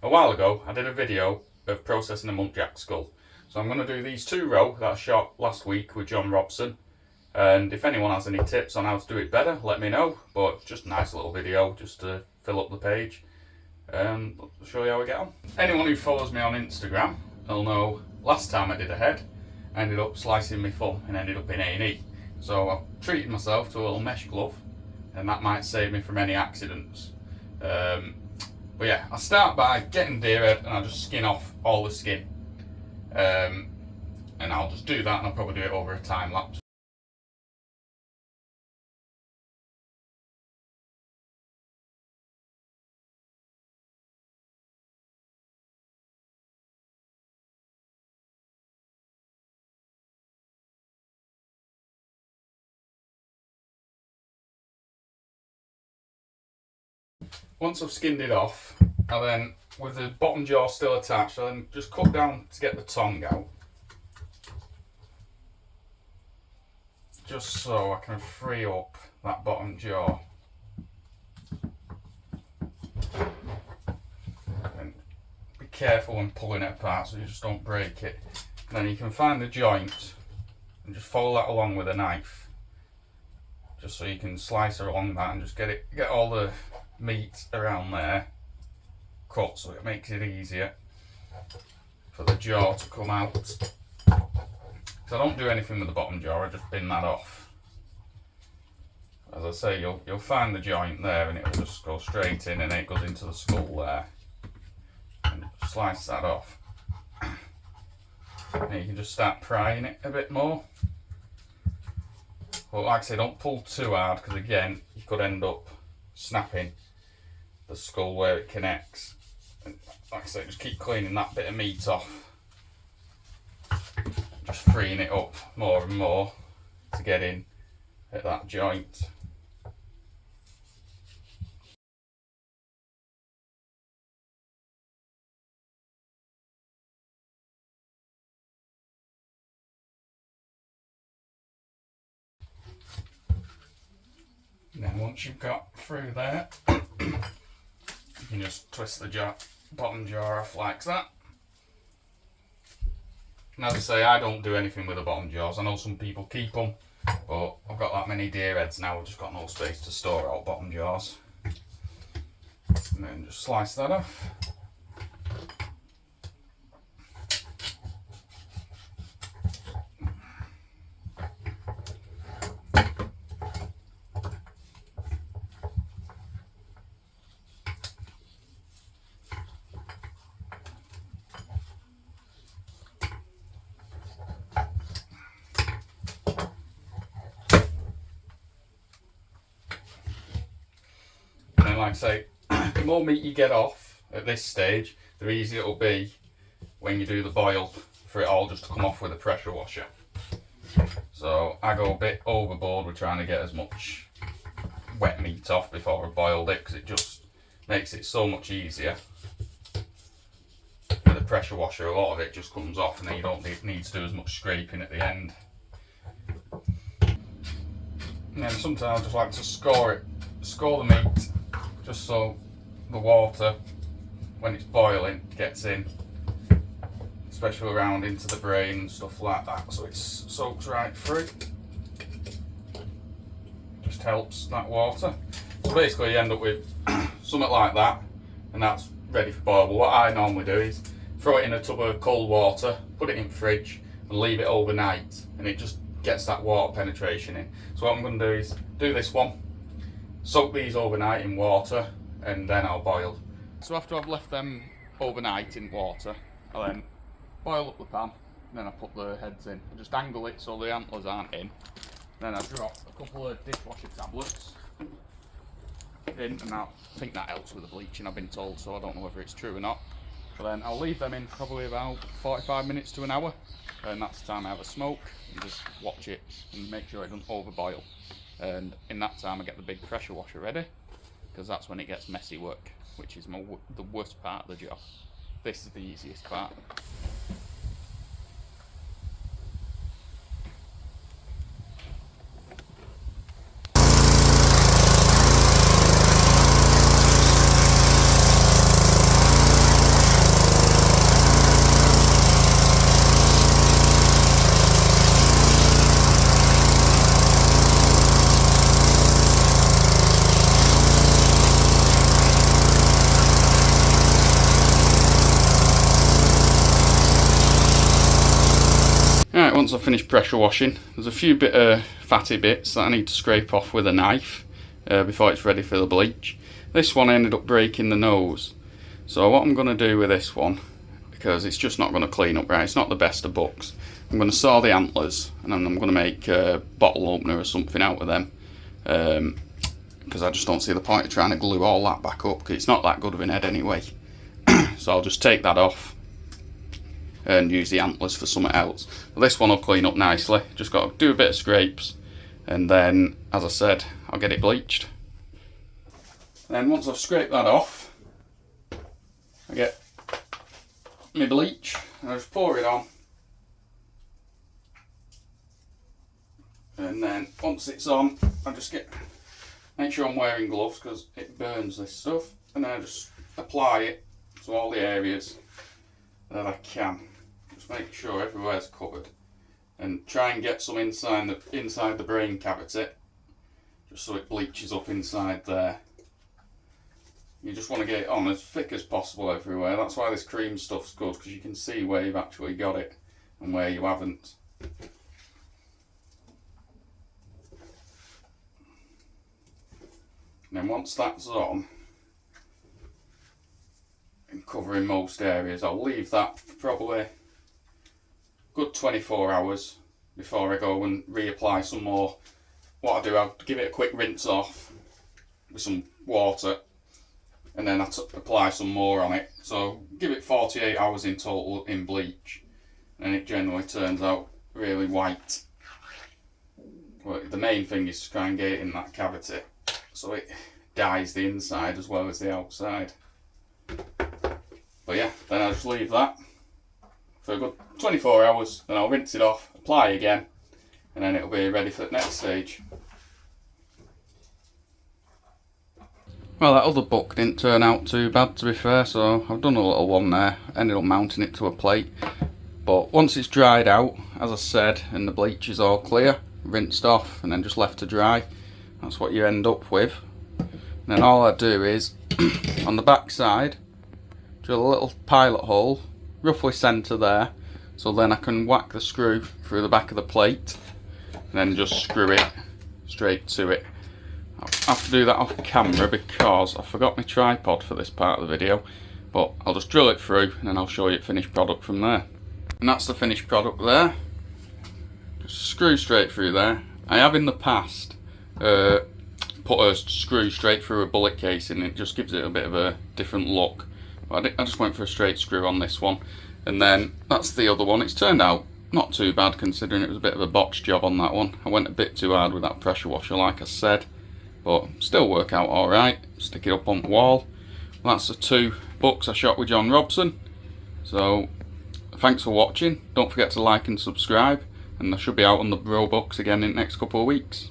A while ago I did a video of processing a Muntjac skull. So I'm going to do these 2 row that I shot last week with John Robson. And if anyone has any tips on how to do it better, let me know. But just a nice little video just to fill up the page. I'll show you how we get on. Anyone who follows me on Instagram will know last time I did a head, I ended up slicing my thumb and ended up in A&E. So I've treated myself to a little mesh glove, and that might save me from any accidents. But yeah, I start by getting deer head and I just skin off all the skin. And I'll just do that, and I'll probably do it over a time lapse. Once I've skinned it off, I then, with the bottom jaw still attached, I then just cut down to get the tongue out. Just so I can free up that bottom jaw. And be careful when pulling it apart so you just don't break it. And then you can find the joint and just follow that along with a knife. Just so you can slice along that and just get all the meat around there cut, so it makes it easier for the jaw to come out. So I don't do anything with the bottom jaw, I just bin that off. As I say, you'll find the joint there and it'll just go straight in, and it goes into the skull there. And slice that off. And you can just start prying it a bit more. But like I say, don't pull too hard, because again, you could end up snapping the skull where it connects. And like I say, just keep cleaning that bit of meat off. Just freeing it up more and more to get in at that joint. And then once you've got through there, you can just twist the bottom jaw off like that. And as I say, I don't do anything with the bottom jaws. I know some people keep them, but I've got that many deer heads now, I've just got no space to store out bottom jaws. And then just slice that off. Like I say, the more meat you get off at this stage, the easier it'll be when you do the boil for it all just to come off with a pressure washer. So I go a bit overboard with trying to get as much wet meat off before I boiled it, because it just makes it so much easier. With a pressure washer, a lot of it just comes off, and then you don't need to do as much scraping at the end. And then sometimes I just like to score the meat, just so the water, when it's boiling, gets in, especially around into the brain and stuff like that, so it soaks right through. Just helps that water. So basically you end up with something like that, and that's ready for boil. But what I normally do is throw it in a tub of cold water, put it in the fridge and leave it overnight, and it just gets that water penetration in. So what I'm going to do is do this one, soak these overnight in water, and then I'll boil. So after I've left them overnight in water, I'll then boil up the pan, and then I put the heads in. I just angle it so the antlers aren't in. Then I drop a couple of dishwasher tablets in, and I think that helps with the bleaching, I've been told, so I don't know whether it's true or not. But then I'll leave them in probably about 45 minutes to an hour, and that's the time I have a smoke, and just watch it and make sure it doesn't overboil. And in that time I get the big pressure washer ready, because that's when it gets messy work, which is the worst part of the job. This is the easiest part. Right, once I've finished pressure washing, there's a few bit of fatty bits that I need to scrape off with a knife before it's ready for the bleach. This one I ended up breaking the nose, so what I'm going to do with this one, because it's just not going to clean up right, it's not the best of books, I'm going to saw the antlers and then I'm going to make a bottle opener or something out of them, because I just don't see the point of trying to glue all that back up, because it's not that good of an head anyway. So I'll just take that off and use the antlers for something else. But this one will clean up nicely, just got to do a bit of scrapes, and then, as I said, I'll get it bleached. And then once I've scraped that off, I get my bleach and I just pour it on. And then once it's on, I just make sure I'm wearing gloves because it burns this stuff, and then I just apply it to all the areas that I can. Just make sure everywhere's covered, and try and get some inside the brain cavity, just so it bleaches up inside there. You just want to get it on as thick as possible everywhere. That's why this cream stuff's good, because you can see where you've actually got it and where you haven't. And then once that's on and covering most areas, I'll leave that for probably a good 24 hours before I go and reapply some more. What I do, I'll give it a quick rinse off with some water, and then I apply some more on it. So give it 48 hours in total in bleach, and it generally turns out really white. Well, the main thing is to try and get it in that cavity, so it dyes the inside as well as the outside. But yeah, then I'll just leave that for a good 24 hours, then I'll rinse it off, apply again, and then it'll be ready for the next stage. Well, that other book didn't turn out too bad, to be fair, so I've done a little one there, ended up mounting it to a plate. But once it's dried out, as I said, and the bleach is all clear, rinsed off and then just left to dry, that's what you end up with. And then all I do is, on the back side, drill a little pilot hole, roughly centre there, so then I can whack the screw through the back of the plate, and then just screw it straight to it. I have to do that off camera because I forgot my tripod for this part of the video, but I'll just drill it through and then I'll show you the finished product from there. And that's the finished product there. Just screw straight through there. I have in the past put a screw straight through a bullet casing, it just gives it a bit of a different look. But I just went for a straight screw on this one. And then that's the other one. It's turned out not too bad considering it was a bit of a botched job on that one. I went a bit too hard with that pressure washer like I said, but still work out alright. Stick it up on the wall. Well, that's the 2 books I shot with John Robson. So thanks for watching. Don't forget to like and subscribe, and I should be out on the Bro books again in the next couple of weeks.